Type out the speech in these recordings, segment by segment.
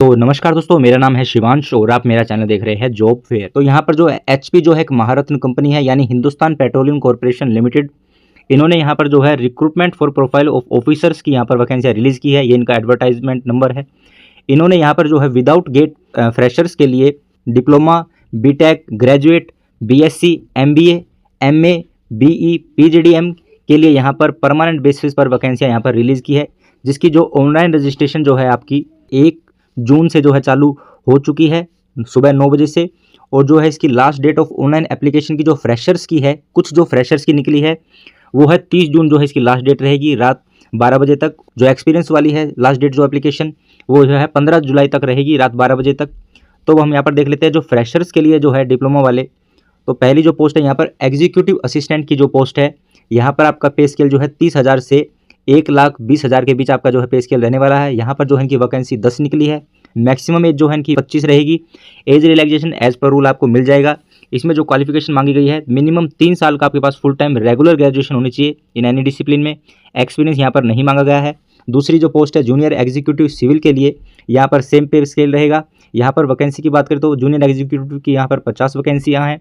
तो नमस्कार दोस्तों, मेरा नाम है शिवांश और आप मेरा चैनल देख रहे हैं जॉब फेयर। तो यहाँ पर जो एचपी जो है एक महारत्न कंपनी है, यानी हिंदुस्तान पेट्रोलियम कॉर्पोरेशन लिमिटेड, इन्होंने यहाँ पर जो है recruitment for profile of officers की यहाँ पर वैकेंसी रिलीज़ की है। ये इनका एडवर्टाइजमेंट नंबर है। इन्होंने यहाँ पर जो है विदाउट गेट फ्रेशर्स के लिए diploma, BTech, graduate, BSc, MBA, MA, BE, PGDM के लिए यहाँ पर परमानेंट बेसिस पर वैकेंसियाँ यहाँ पर रिलीज़ की है, जिसकी जो ऑनलाइन रजिस्ट्रेशन जो है आपकी 1 जून से जो है चालू हो चुकी है सुबह 9 बजे से। और जो है इसकी last date of online application की जो फ्रेशर्स की है, कुछ जो फ्रेशर्स की निकली है वो है 30 जून जो है इसकी लास्ट डेट रहेगी रात 12 बजे तक। जो एक्सपीरियंस वाली है लास्ट डेट जो एप्लीकेशन वो जो है 15 जुलाई तक रहेगी रात 12 बजे तक। तो हम यहाँ पर देख लेते हैं जो फ्रेशर्स के लिए जो है डिप्लोमा वाले। तो पहली जो पोस्ट है यहाँ पर एग्जीक्यूटिव असिस्टेंट की जो पोस्ट है, यहाँ पर आपका पे स्केल जो है 30,000 से 1,20,000 के बीच आपका जो है पे स्केल रहने वाला है। यहाँ पर जो है इनकी वैकेंसी 10 निकली है। मैक्सिमम एज जो है इनकी 25 रहेगी। एज रिलैक्सेशन एज पर रूल आपको मिल जाएगा। इसमें जो क्वालिफिकेशन मांगी गई है, मिनिमम 3 साल का आपके पास फुल टाइम रेगुलर ग्रेजुएशन होनी चाहिए इन एनी डिसिप्लिन में। एक्सपीरियंस यहाँ पर नहीं मांगा गया है। दूसरी जो पोस्ट है जूनियर एग्जीक्यूटिव सिविल के लिए, यहाँ पर सेम पे स्केल रहेगा। यहाँ पर वैकेंसी की बात करें तो जूनियर एग्जीक्यूटिव की यहाँ पर 50 वैकेंसियाँ हैं।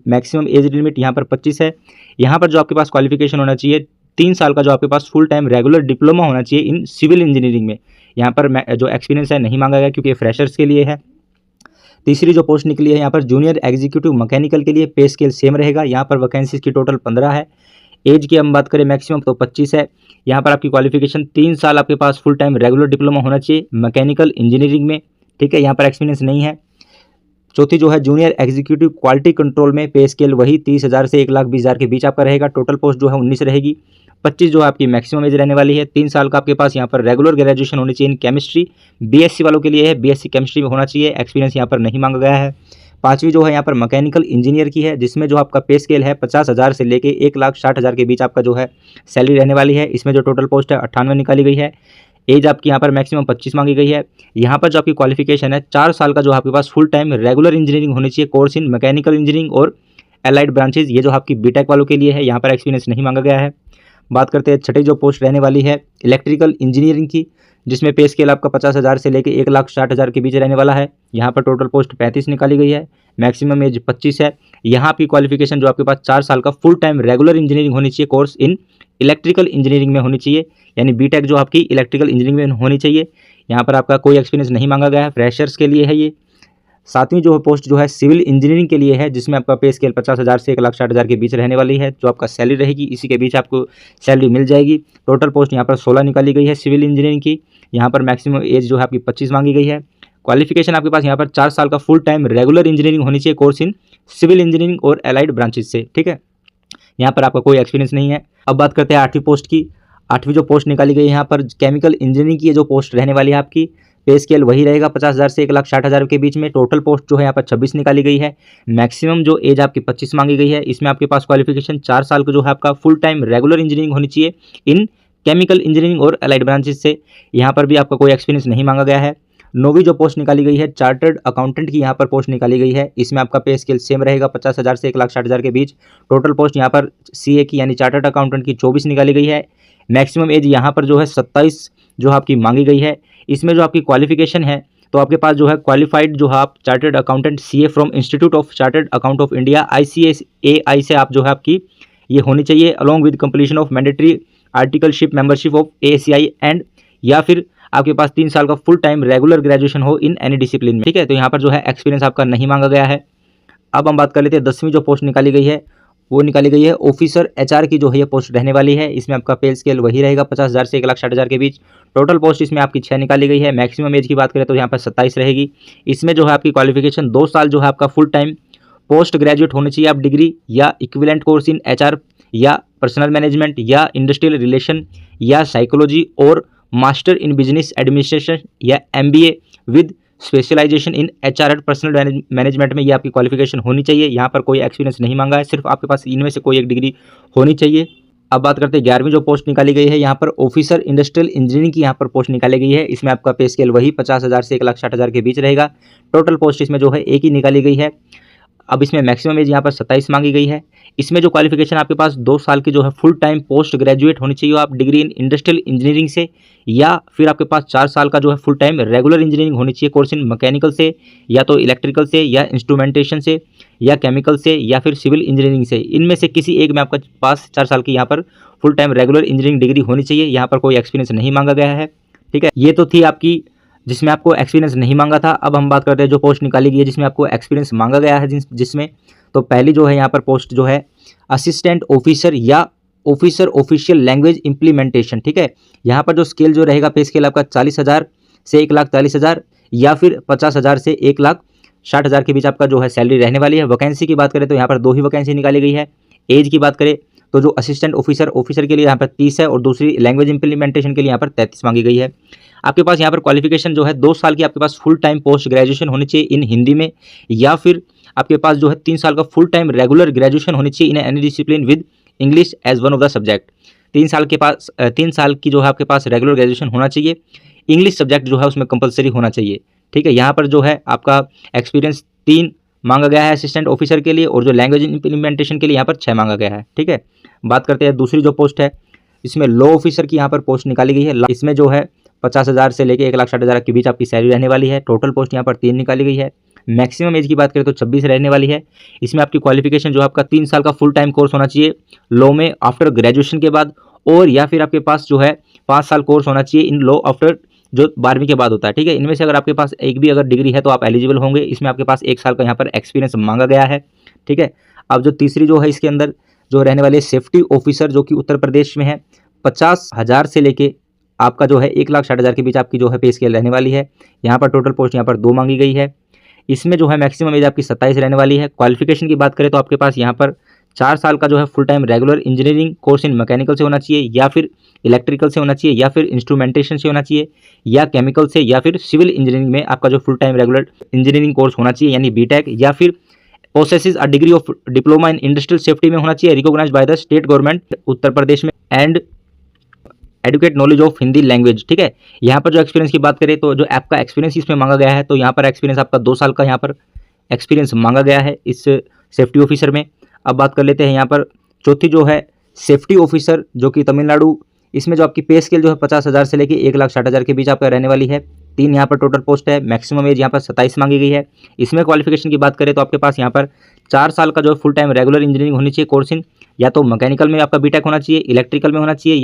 मैक्सिमम एज लिमिट यहाँ पर 25 है। यहाँ पर जो आपके पास क्वालिफिकेशन होना चाहिए, 3 साल का जो आपके पास फुल टाइम रेगुलर डिप्लोमा होना चाहिए इन सिविल इंजीनियरिंग में। यहाँ पर जो एक्सपीरियंस है नहीं मांगा गया क्योंकि फ्रेशर्स के लिए है। तीसरी जो पोस्ट निकली है यहाँ पर जूनियर एग्जीक्यूटिव मैकेनिकल के लिए, पे स्केल सेम रहेगा। यहाँ पर वैकेंसीज की टोटल 15 है। एज की हम बात करें मैक्सिमम तो 25 है। यहाँ पर आपकी क्वालिफिकेशन 3 साल आपके पास फुल टाइम रेगुलर डिप्लोमा होना चाहिए मैकेनिकल इंजीनियरिंग में, ठीक है। यहाँ पर एक्सपीरियंस नहीं है। चौथी जो है जूनियर एग्जीक्यूटिव क्वालिटी कंट्रोल में, पे स्केल वही 30,000 से 1,20,000 के बीच आपका रहेगा। टोटल पोस्ट जो है 19 रहेगी। 25 जो है आपकी मैक्सिमम एज रहने वाली है। 3 साल का आपके पास यहाँ पर रेगुलर ग्रेजुएशन होनी चाहिए इन केमिस्ट्री। बीएससी वालों के लिए है, बीएससी केमिस्ट्री में होना चाहिए। एक्सपीरियंस यहाँ पर नहीं मांगा गया है। 5वीं जो है यहाँ पर मैकेनिकल इंजीनियर की है, जिसमें जो आपका पे स्केल है 50,000 से लेके 1,60,000 के बीच आपका जो है सैलरी रहने वाली है। इसमें जो टोटल पोस्ट है 98 निकाली गई है। एज आपकी यहाँ पर मैक्सिमम 25 मांगी गई है। यहाँ पर जो आपकी क्वालिफिकेशन है 4 साल का जो आपके पास फुल टाइम रेगुलर इंजीनियरिंग होनी चाहिए, कोर्स इन मैकेनिकल इंजीनियरिंग और एलाइड ब्रांचेज। ये जो आपकी बीटेक वालों के लिए है, यहाँ पर एक्सपीरियंस नहीं मांगा गया है। बात करते हैं छठी जो पोस्ट रहने वाली है इलेक्ट्रिकल इंजीनियरिंग की, जिसमें पे स्केल आपका 50,000 से लेकर 1,60,000 के बीच रहने वाला है। यहाँ पर टोटल पोस्ट 35 निकाली गई है। मैक्सिमम एज 25 है। यहाँ की क्वालिफिकेशन जो आपके पास 4 साल का फुल टाइम रेगुलर इंजीनियरिंग होनी चाहिए, कोर्स इन इलेक्ट्रिकल इंजीनियरिंग में होनी चाहिए, यानी बीटेक जो आपकी इलेक्ट्रिकल इंजीनियरिंग में होनी चाहिए। यहाँ पर आपका कोई एक्सपीरियंस नहीं मांगा गया है, फ्रेशर्स के लिए है ये। 7वीं जो पोस्ट जो है सिविल इंजीनियरिंग के लिए है, जिसमें आपका पे स्केल 50,000 से 1,60,000 के बीच रहने वाली है। जो आपका सैलरी रहेगी इसी के बीच आपको सैलरी मिल जाएगी। टोटल पोस्ट यहाँ पर 16 निकाली गई है सिविल इंजीनियरिंग की। यहाँ पर मैक्सिमम एज जो है आपकी 25 मांगी गई है। क्वालिफिकेशन आपके पास यहाँ पर 4 साल का फुल टाइम रेगुलर इंजीनियरिंग होनी चाहिए, कोर्स इन सिविल इंजीनियरिंग और एलाइड ब्रांचेज से, ठीक है। यहाँ पर आपका कोई एक्सपीरियंस नहीं है। अब बात करते हैं 8वीं पोस्ट की। 8वीं जो पोस्ट निकाली गई है यहाँ पर केमिकल इंजीनियरिंग की, जो पोस्ट रहने वाली है आपकी, पे स्केल वही रहेगा 50,000 से 1,60,000 के बीच में। टोटल पोस्ट जो है यहाँ पर 26 निकाली गई है। मैक्सिमम जो एज आपकी 25 मांगी गई है। इसमें आपके पास क्वालिफिकेशन 4 साल का जो है आपका फुल टाइम रेगुलर इंजीनियरिंग होनी चाहिए इन केमिकल इंजीनियरिंग और एलाइड ब्रांचेज से। यहाँ पर भी आपका कोई एक्सपीरियंस नहीं मांगा गया है। 9वीं जो पोस्ट निकाली गई है चार्टर्ड अकाउंटेंट की, यहाँ पर पोस्ट निकाली गई है। इसमें आपका पे स्केल सेम रहेगा 50,000 से 1,60,000 के बीच। टोटल पोस्ट यहाँ पर सीए की यानी चार्टर्ड अकाउंटेंट की 24 निकाली गई है। मैक्सिमम एज यहाँ पर जो है 27 जो आपकी मांगी गई है। इसमें जो आपकी क्वालिफिकेशन है तो आपके पास जो है क्वालिफाइड जो है आप chartered accountant CA from institute of chartered account of India ICSAI से आप जो है आपकी ये होनी चाहिए, along with completion of mandatory articleship membership of ACI and, या फिर आपके पास 3 साल का फुल टाइम रेगुलर ग्रेजुएशन हो इन एनी डिसिप्लिन में, ठीक है। तो यहाँ पर जो है एक्सपीरियंस आपका नहीं मांगा गया है। अब हम बात कर लेते हैं 10वीं जो पोस्ट निकाली गई है, वो निकाली गई है ऑफिसर HR की जो है ये पोस्ट रहने वाली है। इसमें आपका पे स्केल वही रहेगा 50,000 से 1,60,000 के बीच। टोटल पोस्ट इसमें आपकी 6 निकाली गई है। मैक्सिमम एज की बात करें तो यहाँ पर 27 रहेगी। इसमें जो है आपकी क्वालिफिकेशन 2 साल जो है आपका फुल टाइम पोस्ट ग्रेजुएट होनी चाहिए, आप डिग्री या इक्विवेलेंट कोर्स इन HR या पर्सनल मैनेजमेंट या इंडस्ट्रियल रिलेशन या साइकोलॉजी और मास्टर इन बिजनेस एडमिनिस्ट्रेशन या MBA with specialisation in HR and personnel management में ये आपकी क्वालिफिकेशन होनी चाहिए। यहाँ पर कोई एक्सपीरियंस नहीं मांगा है, सिर्फ आपके पास इनमें से कोई एक डिग्री होनी चाहिए। अब बात करते हैं 11वीं जो पोस्ट निकाली गई है, यहाँ पर ऑफिसर इंडस्ट्रियल इंजीनियरिंग की यहाँ पर पोस्ट निकाली गई है। इसमें आपका पे स्केल वही 50,000 से 1,60,000 के बीच रहेगा। टोटल पोस्ट इसमें जो है एक ही निकाली गई है। अब इसमें मैक्सिमम एज यहाँ पर 27 मांगी गई है। इसमें जो क्वालिफिकेशन आपके पास 2 साल की जो है फुल टाइम पोस्ट ग्रेजुएट होनी चाहिए, आप डिग्री इन इंडस्ट्रियल इंजीनियरिंग से, या फिर आपके पास 4 साल का जो है फुल टाइम रेगुलर इंजीनियरिंग होनी चाहिए कोर्स इन मैकेनिकल से, या तो इलेक्ट्रिकल से, या इंस्ट्रूमेंटेशन से, या केमिकल से, या फिर सिविल इंजीनियरिंग से। इनमें से किसी एक में आपके पास 4 साल की यहाँ पर full time regular engineering degree होनी चाहिए। यहाँ पर कोई एक्सपीरियंस नहीं मांगा गया है। ठीक है, ये तो थी आपकी जिसमें आपको एक्सपीरियंस नहीं मांगा था। अब हम बात करते हैं जो पोस्ट निकाली गई है जिसमें आपको एक्सपीरियंस मांगा गया है, जिसमें तो पहली जो है यहाँ पर पोस्ट जो है असिस्टेंट ऑफिसर या ऑफिसर ऑफिशियल लैंग्वेज इंप्लीमेंटेशन। ठीक है, यहाँ पर जो स्केल जो रहेगा पे स्केल आपका 40,000 से 1,40,000 या फिर 50,000 से 1,60,000 के बीच आपका जो है सैलरी रहने वाली है। वैकेंसी की बात करें तो यहाँ पर 2 ही वैकेंसी निकाली गई है। एज की बात करें तो जो असिस्टेंट ऑफिसर के लिए यहाँ पर 30 है और दूसरी लैंग्वेज इंप्लीमेंटेशन के लिए यहाँ पर 33 मांगी गई है। आपके पास यहाँ पर क्वालिफिकेशन जो है 2 साल की आपके पास फुल टाइम पोस्ट ग्रेजुएशन होनी चाहिए इन हिंदी में, या फिर आपके पास जो है 3 साल का फुल टाइम रेगुलर ग्रेजुएशन होनी चाहिए in any discipline with English as one of the subject. 3 साल की जो है आपके पास रेगुलर ग्रेजुएशन होना चाहिए, इंग्लिश सब्जेक्ट जो है उसमें कंपलसरी होना चाहिए। ठीक है, यहाँ पर जो है आपका एक्सपीरियंस 3 मांगा गया है असिस्टेंट ऑफिसर के लिए, और जो लैंग्वेज इंप्लीमेंटेशन के लिए यहाँ पर 6 मांगा गया है। ठीक है, बात करते हैं दूसरी जो पोस्ट है, इसमें लॉ ऑफिसर की यहाँ पर पोस्ट निकाली गई है। इसमें जो है 50,000 से लेकर 1,60,000 के बीच आपकी सैलरी रहने वाली है। टोटल पोस्ट यहाँ पर 3 निकाली गई है। मैक्सिमम एज की बात करें तो 26 रहने वाली है। इसमें आपकी क्वालिफिकेशन जो आपका 3 साल का फुल टाइम कोर्स होना चाहिए लॉ में आफ्टर ग्रेजुएशन के बाद, और या फिर आपके पास जो है 5 साल कोर्स होना चाहिए इन लॉ आफ्टर जो 12वीं के बाद होता है। ठीक है, इनमें से अगर आपके पास एक भी अगर डिग्री है तो आप एलिजिबल होंगे। इसमें आपके पास 1 साल का यहाँ पर एक्सपीरियंस मांगा गया है। ठीक है, अब जो तीसरी जो है इसके अंदर जो रहने वाली है सेफ्टी ऑफिसर, जो कि उत्तर प्रदेश में है, 50,000 से लेके आपका जो है 1,60,000 के बीच आपकी जो है पे स्केल रहने वाली है। यहाँ पर टोटल पोस्ट यहाँ पर 2 मांगी गई है। इसमें जो है मैक्सिमम एज आपकी 27 रहने वाली है। क्वालिफिकेशन की बात करें तो आपके पास यहाँ पर 4 साल का जो है full time regular engineering course in mechanical से होना चाहिए, या फिर इलेक्ट्रिकल से होना चाहिए, या फिर इंस्ट्रूमेंटेशन से होना चाहिए, या केमिकल से, या फिर सिविल इंजीनियरिंग में आपका जो full time regular engineering course होना चाहिए यानी बीटेक, या फिर possesses a degree of diploma in industrial safety में होना चाहिए recognised by the state government Uttar Pradesh में, and adequate knowledge of Hindi language. ठीक है, यहाँ पर जो एक्सपीरियंस की बात करें तो जो आपका एक्सपीरियंस इसमें मांगा गया है, तो यहाँ पर एक्सपीरियंस आपका 2 साल का यहाँ पर एक्सपीरियंस मांगा गया है इस सेफ्टी ऑफिसर में। अब बात कर लेते हैं यहाँ पर चौथी जो है सेफ्टी ऑफिसर, जो कि तमिलनाडु। इसमें जो आपकी पे स्केल जो है 50,000 से लेकर 1,60,000 के बीच आपका रहने वाली है। 3 यहाँ पर टोटल पोस्ट है। मैक्सिमम एज यहाँ पर 27 मांगी गई है। इसमें क्वालिफिकेशन की बात करें तो आपके पास यहाँ पर 4 साल का जो है फुल टाइम रेगुलर इंजीनियरिंग होनी चाहिए कोर्स इन, या तो मैकेनिकल में आपका बीटेक होना चाहिए, इलेक्ट्रिकल में होना चाहिए,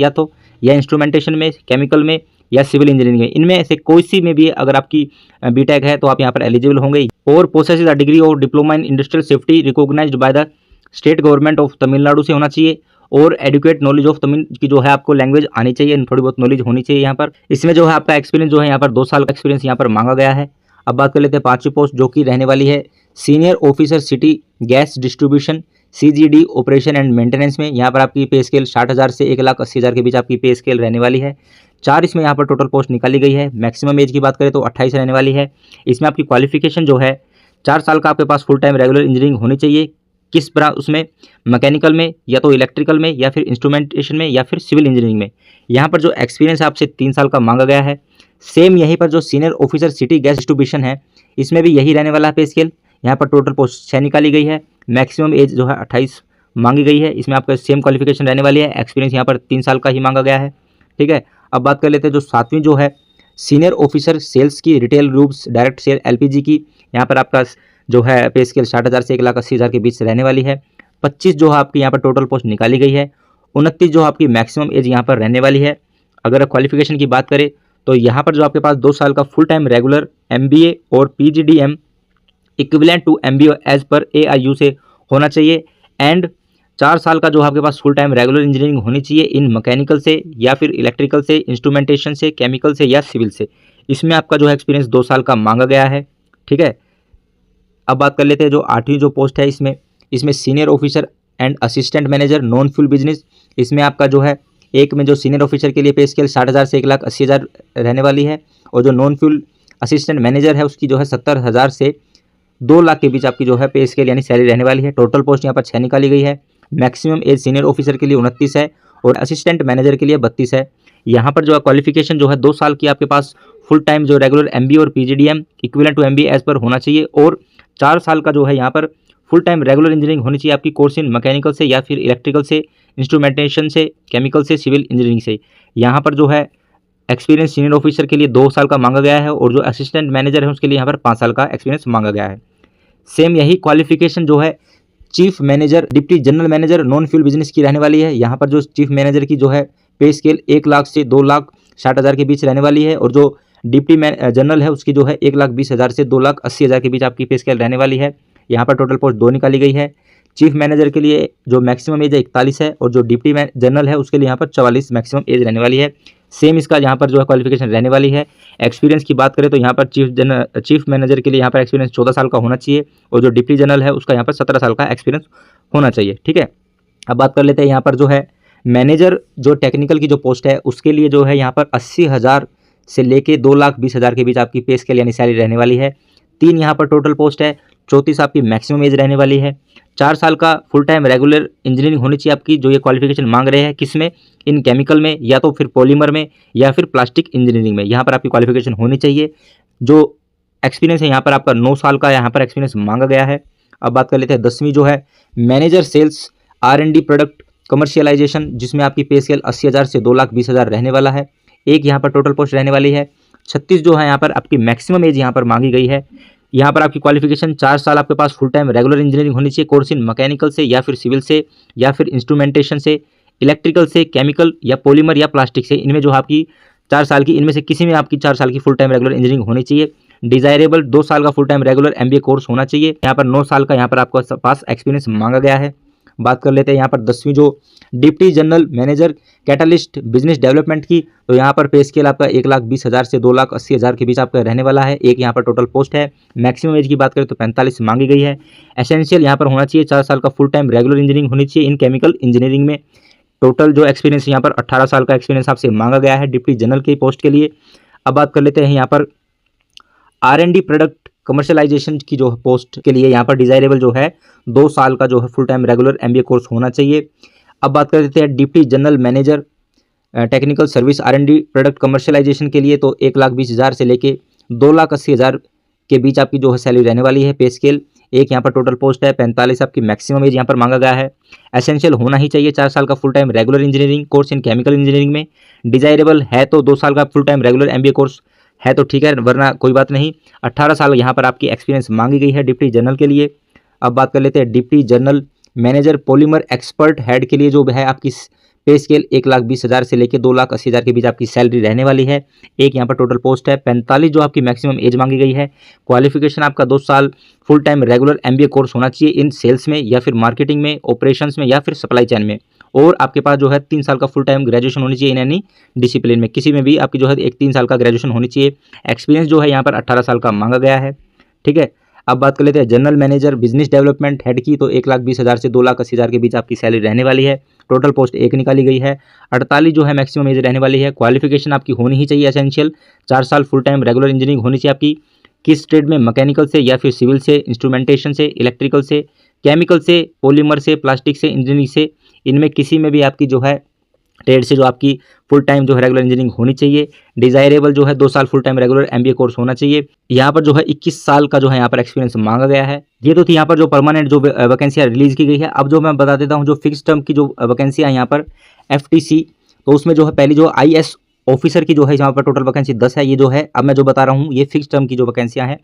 या इंस्ट्रूमेंटेशन में, केमिकल में, या सिविल इंजीनियरिंग में। इनमें से कोई सी में भी अगर आपकी बीटेक है तो आप यहाँ पर एलिजिबल होंगे। और possesses a degree of diploma in industrial safety recognised by the state government of Tamil Nadu से होना चाहिए, और एडुकेट नॉलेज ऑफ तमिल की जो है आपको लैंग्वेज आनी चाहिए, थोड़ी बहुत नॉलेज होनी चाहिए यहाँ पर। इसमें जो है आपका एक्सपीरियंस जो है यहाँ पर 2 साल का एक्सपीरियंस यहाँ पर मांगा गया है। अब बात कर लेते हैं 5वीं पोस्ट, जो कि रहने वाली है senior officer city gas distribution CGD operation and maintenance में। यहाँ पर आपकी पे स्केल 60,000 से 1,80,000 के बीच आपकी पे स्केल रहने वाली है। 4 इसमें यहाँ पर टोटल पोस्ट निकाली गई है। मैक्सिमम एज की बात करें तो 28 रहने वाली है। इसमें आपकी क्वालिफिकेशन जो है 4 साल का आपके पास फुल टाइम रेगुलर इंजीनियरिंग होनी चाहिए। किस ब्रांच उसमें, मैकेनिकल में, या तो इलेक्ट्रिकल में, या फिर इंस्ट्रूमेंटेशन में, या फिर सिविल इंजीनियरिंग में। यहाँ पर जो एक्सपीरियंस आपसे 3 साल का मांगा गया है। सेम यहीं पर जो senior officer city gas distribution है, इसमें भी यही रहने वाला है पे स्केल। यहाँ पर टोटल पोस्ट 6 निकाली गई है। मैक्सिमम एज जो है 28 मांगी गई है। इसमें आपका सेम क्वालिफिकेशन रहने वाली है। एक्सपीरियंस यहाँ पर 3 साल का ही मांगा गया है। ठीक है, अब बात कर लेते हैं जो 7वीं जो है सीनियर ऑफिसर सेल्स की retail groups direct sale LPG की। यहाँ पर आपका जो है पे स्केल 60,000 से 1,80,000 के बीच रहने वाली है। 25 जो है आपकी यहाँ पर टोटल पोस्ट निकाली गई है। 29 जो आपकी मैक्सिमम एज यहाँ पर रहने वाली है। अगर क्वालिफिकेशन की बात करें तो यहाँ पर जो आपके पास 2 साल का फुल टाइम रेगुलर MBA और PGDM equivalent to MBA as पर AIU से होना चाहिए, एंड 4 साल का जो आपके पास फुल टाइम रेगुलर इंजीनियरिंग होनी चाहिए इन मैकेनिकल से, या फिर इलेक्ट्रिकल से, इंस्ट्रूमेंटेशन से, केमिकल से, या सिविल से। इसमें आपका जो है एक्सपीरियंस 2 साल का मांगा गया है। ठीक है, अब बात कर लेते हैं जो 8वीं जो पोस्ट है इसमें senior officer and assistant manager non fuel business. इसमें आपका जो है एक में जो सीनियर ऑफिसर के लिए पे स्केल 60,000 से 1,80,000 रहने वाली है, और जो नॉन फ्यूल असिस्टेंट मैनेजर है उसकी जो है 70,000 से 2 लाख के बीच आपकी जो है पे स्केल यानी सैलरी रहने वाली है। टोटल पोस्ट यहाँ पर 6 निकाली गई है। मैक्सिमम एज सीनियर ऑफिसर के लिए 29 है, और असिस्टेंट मैनेजर के लिए 32 है। यहाँ पर जो है क्वालिफिकेशन जो है 2 साल की आपके पास फुल टाइम जो रेगुलर MBA और PGDM equivalent to MBA as पर होना चाहिए, और 4 साल का जो है यहाँ पर फुल टाइम रेगुलर इंजीनियरिंग होनी चाहिए आपकी कोर्स इन मैकेनिकल से या फिर इलेक्ट्रिकल से, इंस्ट्रूमेंटेशन से, केमिकल से, सिविल इंजीनियरिंग से। यहाँ पर जो है एक्सपीरियंस सीनियर ऑफिसर के लिए 2 साल का मांगा गया है और जो असिस्टेंट मैनेजर है उसके लिए यहाँ पर 5 साल का एक्सपीरियंस मांगा गया है। सेम यही क्वालिफिकेशन जो है chief manager, deputy general manager, non fuel business की रहने वाली है। यहाँ पर जो चीफ मैनेजर की जो है पे स्केल 1 लाख से 2,60,000 के बीच रहने वाली है और जो डिप्टी जनरल है उसकी जो है 1,20,000 से 2,80,000 के बीच आपकी पे स्केल रहने वाली है। यहाँ पर टोटल पोस्ट 2 निकाली गई है। चीफ मैनेजर के लिए जो मैक्सिमम एज है 41 है और जो डिप्टी जनरल है उसके लिए यहाँ पर 44 मैक्सिमम एज रहने वाली है। सेम इसका यहाँ पर जो है क्वालिफिकेशन रहने वाली है। एक्सपीरियंस की बात करें तो यहाँ पर चीफ मैनेजर के लिए यहाँ पर एक्सपीरियंस 14 साल का होना चाहिए और जो डिप्टी जनरल है उसका यहाँ पर 17 साल का एक्सपीरियंस होना चाहिए। ठीक है, अब बात कर लेते हैं यहाँ पर जो है मैनेजर जो टेक्निकल की जो पोस्ट है उसके लिए जो है यहाँ पर 80,000 से लेके 2,20,000 के बीच आपकी पे स्केल यानी सैलरी रहने वाली है। 3 यहाँ पर टोटल पोस्ट है, 34 आपकी मैक्सिमम एज रहने वाली है। 4 साल का फुल टाइम रेगुलर इंजीनियरिंग होनी चाहिए आपकी, जो ये क्वालिफिकेशन मांग रहे हैं किसमें, इन केमिकल में या तो फिर पॉलीमर में या फिर प्लास्टिक इंजीनियरिंग में, यहाँ पर आपकी क्वालिफिकेशन होनी चाहिए। जो एक्सपीरियंस है यहाँ पर आपका 9 साल का यहाँ पर एक्सपीरियंस मांगा गया है। अब बात कर लेते हैं 10वीं जो है manager sales R&D product commercialisation, जिसमें आपकी पे स्केल 80,000 से 2,20,000 रहने वाला है। एक यहाँ पर टोटल पोस्ट रहने वाली है। 36 जो है यहाँ पर आपकी मैक्सिमम एज यहाँ पर मांगी गई है। यहाँ पर आपकी क्वालिफिकेशन 4 साल आपके पास फुल टाइम रेगुलर इंजीनियरिंग होनी चाहिए, कोर्स इन मैकेनिकल से या फिर सिविल से या फिर इंस्ट्रूमेंटेशन से, इलेक्ट्रिकल से, केमिकल या पॉलीमर या प्लास्टिक से, इनमें जो आपकी 4 साल की, इनमें से किसी में आपकी 4 साल की फुल टाइम रेगुलर इंजीनियरिंग होनी चाहिए। डिजायरेबल 2 साल का full time regular MBA course होना चाहिए। यहाँ पर 9 साल का यहाँ पर आपको पास एक्सपीरियंस मांगा गया है। बात कर लेते हैं यहाँ पर 10वीं जो deputy general manager catalyst business development की, तो यहाँ पर पे स्केल आपका 1,20,000 से 2,80,000 के बीच आपका रहने वाला है। एक यहाँ पर टोटल पोस्ट है। मैक्सिमम एज की बात करें तो 45 मांगी गई है। एसेंशियल यहाँ पर होना चाहिए 4 साल का फुल टाइम रेगुलर इंजीनियरिंग होनी चाहिए इन केमिकल इंजीनियरिंग में। टोटल जो एक्सपीरियंस यहाँ पर 18 साल का एक्सपीरियंस आपसे मांगा गया है डिप्टी जनरल की पोस्ट के लिए। अब बात कर लेते हैं यहाँ पर R&D प्रोडक्ट कमर्शियलाइजेशन की जो पोस्ट के लिए यहाँ पर डिजायरेबल जो है 2 साल का जो है full time regular MBA course होना चाहिए। अब बात कर लेते हैं deputy general manager technical service R&D product commercialisation के लिए, तो 1,20,000 से लेके 2,80,000 के बीच आपकी जो है सैलरी रहने वाली है पे स्केल। एक यहाँ पर टोटल पोस्ट है। 45 आपकी मैक्सिमम एज यहाँ पर मांगा गया है। एसेंशियल होना ही चाहिए 4 साल का full time regular engineering course in chemical engineering में। डिजायरेबल है तो 2 साल का full time regular MBA course है तो ठीक है, वरना कोई बात नहीं। 18 साल यहाँ पर आपकी एक्सपीरियंस मांगी गई है डिप्टी जनरल के लिए। अब बात कर लेते हैं deputy general manager polymer expert head के लिए, जो है आपकी पे स्केल 1,20,000 से लेकर 2,80,000 के बीच आपकी सैलरी रहने वाली है। एक यहाँ पर टोटल पोस्ट है। 45 जो आपकी मैक्सिमम एज मांगी गई है। क्वालिफिकेशन आपका 2 साल full time regular MBA course होना चाहिए इन सेल्स में या फिर मार्केटिंग में, ऑपरेशंस में या फिर सप्लाई चेन में। और आपके पास जो है 3 साल का फुल टाइम ग्रेजुएशन होनी चाहिए इन एनी डिसिप्लिन में, किसी में भी आपकी जो है 3 साल का ग्रेजुएशन होनी चाहिए। एक्सपीरियंस जो है यहाँ पर 18 साल का मांगा गया है। ठीक है, अब बात कर लेते हैं general manager business development head की, तो 1,20,000 से 2,80,000 के बीच आपकी सैलरी रहने वाली है। टोटल पोस्ट 1 निकाली गई है। 48 जो है मैक्सिमम एज रहने वाली है। क्वालिफिकेशन आपकी होनी ही चाहिए एसेंशियल 4 साल फुल टाइम रेगुलर इंजीनियरिंग होनी चाहिए आपकी, किस ट्रेड में, मैकेनिकल से या फिर सिविल से, इंस्ट्रूमेंटेशन से, इलेक्ट्रिकल से, केमिकल से, पॉलीमर से, प्लास्टिक से, इंजीनियरिंग से, इनमें किसी में भी आपकी जो है ट्रेड से जो आपकी फुल टाइम जो है रेगुलर इंजीनियरिंग होनी चाहिए। डिजायरेबल जो है 2 साल full time regular MBA course होना चाहिए। यहाँ पर जो है 21 साल का जो है यहाँ पर एक्सपीरियंस मांगा गया है। ये तो थी यहाँ पर जो परमानेंट जो वैकेंसियाँ रिलीज की गई है। अब जो मैं बता देता हूँ जो फिक्स टर्म की जो वैकेंसियाँ यहाँ पर FTC, तो उसमें जो है पहली जो IS ऑफिसर की जो है यहाँ पर टोटल वैकेंसी 10 है। ये जो है अब मैं जो बता रहा हूँ ये फिक्स टर्म की जो वैकेंसियाँ हैं।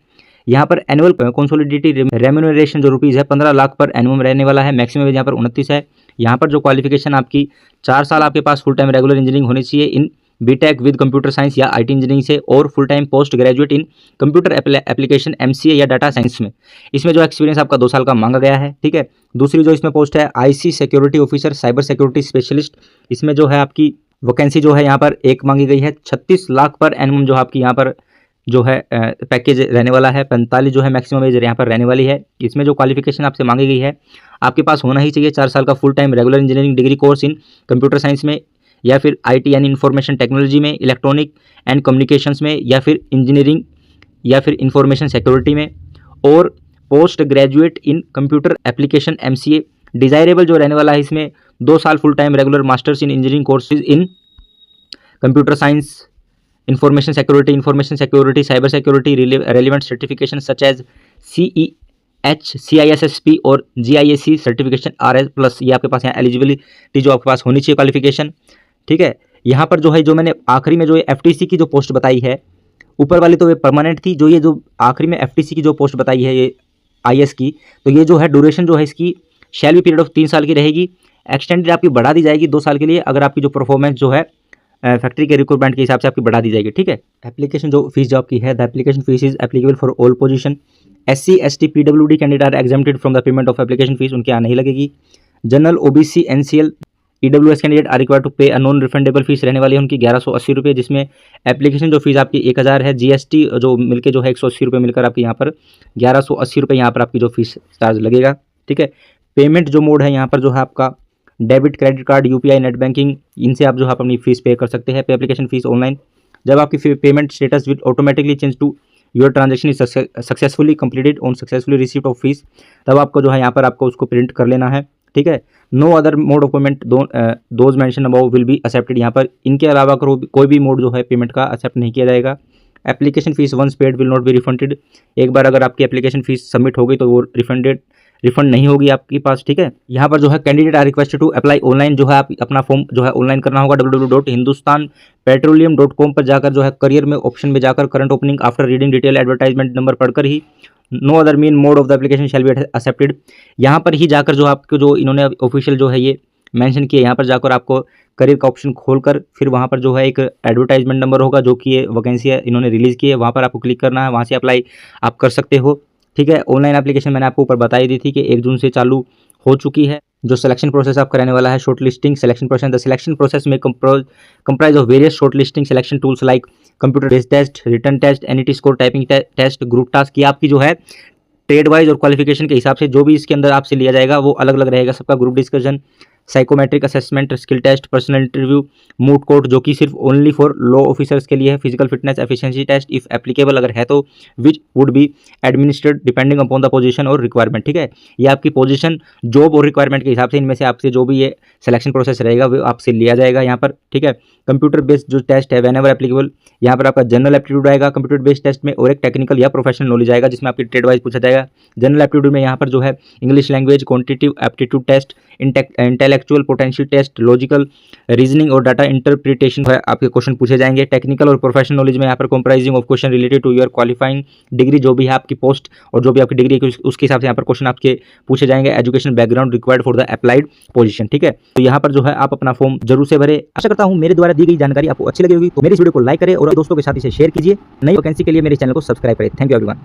यहाँ पर एनुअल कंसोलिडेटेड रेम्यूनरेशन जो रुपीज़ है 15 लाख पर एनुअम रहने वाला है। मैक्सिमम यहाँ पर 29 है। यहाँ पर जो क्वालिफिकेशन आपकी 4 साल आपके पास फुल टाइम रेगुलर इंजीनियरिंग होनी चाहिए इन BTech विद कंप्यूटर साइंस या IT इंजीनियरिंग से, और full time post graduate in computer application MCA या डाटा साइंस में। इसमें जो एक्सपीरियंस आपका 2 साल का मांगा गया है। ठीक है, दूसरी जो इसमें पोस्ट है IC security officer cyber security specialist, इसमें जो है आपकी वैकेंसी जो है यहाँ पर 1 मांगी गई है। 36 लाख पर एनुअम जो आपकी यहाँ पर जो है पैकेज रहने वाला है। 45 जो है मैक्सिमम एज यहाँ पर रहने वाली है। इसमें जो क्वालिफिकेशन आपसे मांगी गई है आपके पास होना ही चाहिए 4 साल का full time regular engineering degree course in computer science में या फिर IT यानी इंफॉर्मेशन टेक्नोलॉजी में, इलेक्ट्रॉनिक एंड कम्युनिकेशंस में या फिर इंजीनियरिंग या फिर इंफॉर्मेशन सिक्योरिटी में, और post graduate in computer application MCA। Desirable जो रहने वाला है इसमें 2 साल full time regular masters in engineering courses in computer science, information security, cyber security, relevant certification such as HCISSP और GISC सर्टिफिकेशन RS प्लस, ये आपके पास यहाँ एलिजिबिलिटी जो आपके पास होनी चाहिए क्वालिफिकेशन, ठीक है। यहाँ पर जो है जो मैंने आखिरी में जो ये FTC की जो पोस्ट बताई है, ऊपर वाली तो ये परमानेंट थी, जो ये जो आखिरी में FTC की जो पोस्ट बताई है ये IS की, तो ये जो है ड्यूरेशन जो है इसकी शैल बी पीरियड ऑफ 3 साल की रहेगी। एक्सटेंडेड आपकी बढ़ा दी जाएगी 2 साल के लिए, अगर आपकी जो परफॉर्मेंस जो है फैक्ट्री के रिक्रूटमेंट के हिसाब से आपकी बढ़ा दी जाएगी, ठीक है। एप्लीकेशन जो फीस जो आपकी है, the application fee is applicable for all position. SC ST PWD candidate are exempted from the payment of application fee, उनके यहाँ नहीं लगेगी। General OBC NCL EWS candidate are required to pay a non refundable fees रहने वाली है उनकी 1180 रुपये, जिसमें एप्लीकेशन जो फीस आपकी 1000 है, GST जो मिलके जो है 180 रुपये मिलकर आपकी यहाँ पर 1180 रुपये यहाँ पर आपकी जो फीस चार्ज लगेगा, ठीक है। पेमेंट जो मोड है यहाँ पर जो है आपका debit, credit card, UPI, net banking, इनसे आप जो है अपनी फीस पे कर सकते हैं। पे एप्लीकेशन फीस ऑनलाइन, जब आपकी payment status will automatically change to your transaction is successfully completed on successfully receipt of fee, तब आपको जो है यहाँ पर आपको उसको प्रिंट कर लेना है, ठीक है। No other mode of payment those mentioned above will be accepted, यहाँ पर इनके अलावा कोई भी मोड जो है पेमेंट का एक्सेप्ट नहीं किया जाएगा। Application fee once paid will not be refunded, एक बार अगर आपकी एप्लीकेशन फीस सबमिट हो गई तो वो रिफंड नहीं होगी आपके पास, ठीक है। यहाँ पर जो है candidate are requested to apply online, जो है आप अपना फॉर्म जो है ऑनलाइन करना होगा। www.hindustanpetroleum.com पर जाकर जो है करियर में ऑप्शन में जाकर current opening after reading detail advertisement number पढ़कर ही no other mean mode of the application shall be accepted, यहाँ पर ही जाकर जो आपको जो इन्होंने ऑफिशियल जो है ये मेंशन किया, यहाँ पर जाकर आपको करियर का ऑप्शन खोलकर फिर वहाँ पर जो है एक एडवर्टाइजमेंट नंबर होगा जो कि ये वैकेंसी है इन्होंने रिलीज़ की है, वहाँ पर आपको क्लिक करना है, वहाँ से अप्लाई आप कर सकते हो, ठीक है। ऑनलाइन एप्लीकेशन मैंने आपको ऊपर बताई दी थी कि 1 जून से चालू हो चुकी है। जो सिलेक्शन प्रोसेस आप कराने वाला है, shortlisting selection process, the selection process में comprise of various shortlisting selection tools like computer based test, written test, NET score, typing test, group task. की आपकी जो है ट्रेड वाइज और क्वालिफिकेशन के हिसाब से जो भी इसके अंदर आपसे लिया जाएगा वो अलग अलग रहेगा सबका। Group discussion, psychometric assessment, skill test, personal interview, moot court जो कि सिर्फ ओनली फॉर लॉ ऑफिसर्स के लिए है, physical fitness, efficiency test if applicable अगर है तो, which would be administered depending upon the position और रिक्वायरमेंट, ठीक है। ये आपकी पोजीशन, जॉब और रिक्वायरमेंट के हिसाब से इनमें से आपसे जो भी ये सिलेक्शन प्रोसेस रहेगा वो आपसे लिया जाएगा यहाँ पर, ठीक है। कंप्यूटर बेस्ड जो टेस्ट है वेन एवर एप्लीकेबल, यहाँ पर आपका जनरल एप्टीट्यूड आएगा कंप्यूटर बेस्ड टेस्ट में, और एक टेक्निकल या प्रोफेशनल नॉलेज आएगा जिसमें आपकी ट्रेड वाइज पूछा जाएगा। जनरल एप्टीट्यूड में यहाँ पर जो है English language, quantitative aptitude test, intellectual potential test, logical reasoning और डाटा इंटरप्रिटेशन है आपके क्वेश्चन पूछे जाएंगे। टेक्निकल और प्रोफेशनल नॉलेज में यहाँ पर comprising of question related to your qualifying degree, जो भी है आपकी पोस्ट और जो भी आपकी डिग्री है उसके हिसाब से यहाँ पर क्वेश्चन आपके पूछे जाएंगे। Education background required for the applied position, ठीक है। तो यहाँ पर जो है आप अपना फॉर्म जरूर से भरे। आशा करता हूँ मेरे द्वारा दी गई जानकारी आपको अच्छी लगी होगी, तो मेरी इस वीडियो को लाइक करें और दोस्तों के साथ इसे शेयर कीजिए। नई वैकेंसी के लिए मेरे चैनल को सब्सक्राइब करें। Thank you everyone.